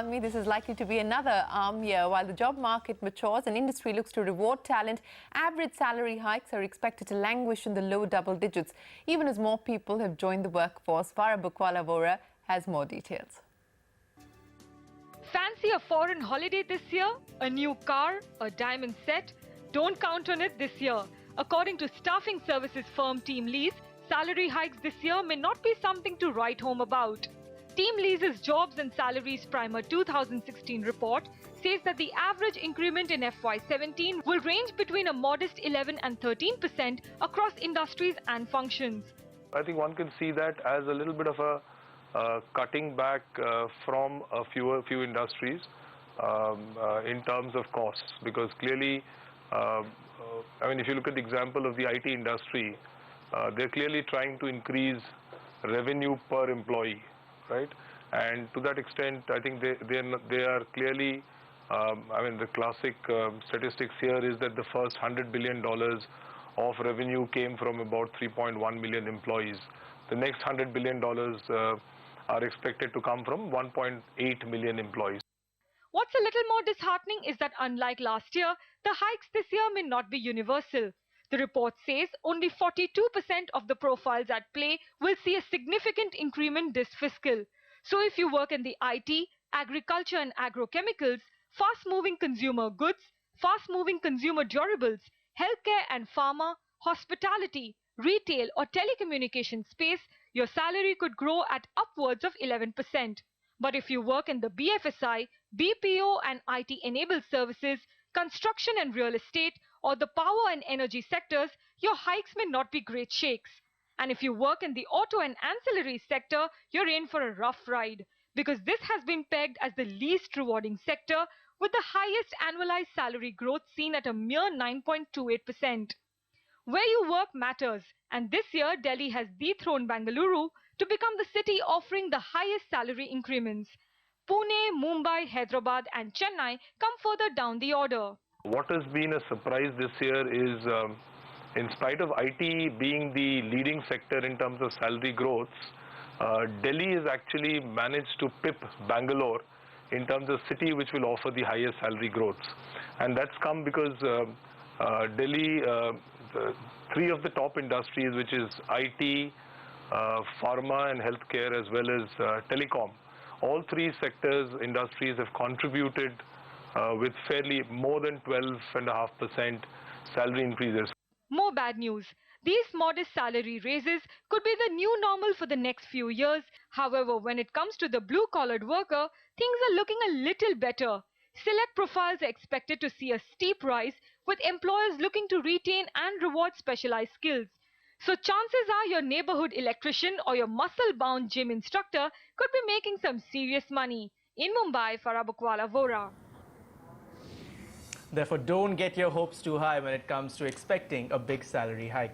Aam, this is likely to be another Aam year. While the job market matures and industry looks to reward talent, average salary hikes are expected to languish in the low double digits, even as more people have joined the workforce. Farah Bookwala has more details. Fancy a foreign holiday this year? A new car? A diamond set? Don't count on it this year. According to staffing services firm Team Lease, salary hikes this year may not be something to write home about. Team Lease's Jobs and Salaries Primer 2016 report says that the average increment in FY17 will range between a modest 11 and 13% across industries and functions. I think one can see that as a little bit of a cutting back from a few industries in terms of costs, because clearly, I mean, if you look at the example of the IT industry, they're clearly trying to increase revenue per employee, right? And to that extent, I think they are clearly, I mean, the classic statistics here is that the first $100 billion of revenue came from about 3.1 million employees. The next $100 billion are expected to come from 1.8 million employees. What's a little more disheartening is that unlike last year, the hikes this year may not be universal. The report says only 42% of the profiles at play will see a significant increment this fiscal. So if you work in the IT, agriculture and agrochemicals, fast-moving consumer goods, fast-moving consumer durables, healthcare and pharma, hospitality, retail or telecommunication space, your salary could grow at upwards of 11%. But if you work in the BFSI, BPO and IT-enabled services, construction and real estate, or the power and energy sectors, your hikes may not be great shakes. And if you work in the auto and ancillary sector, you're in for a rough ride, because this has been pegged as the least rewarding sector, with the highest annualized salary growth seen at a mere 9.28%. Where you work matters, and this year Delhi has dethroned Bengaluru to become the city offering the highest salary increments. Pune, Mumbai, Hyderabad and Chennai come further down the order. What has been a surprise this year is, in spite of IT being the leading sector in terms of salary growth, Delhi has actually managed to pip Bangalore in terms of city which will offer the highest salary growth. And that's come because Delhi, three of the top industries, which is IT, pharma and healthcare, as well as telecom, all three sectors, industries have contributed with fairly more than 12.5% salary increases. More bad news. These modest salary raises could be the new normal for the next few years. However, when it comes to the blue-collared worker, things are looking a little better. Select profiles are expected to see a steep rise, with employers looking to retain and reward specialized skills. So chances are your neighborhood electrician or your muscle-bound gym instructor could be making some serious money. In Mumbai, Farah Bookwala, Vhora. Therefore, don't get your hopes too high when it comes to expecting a big salary hike.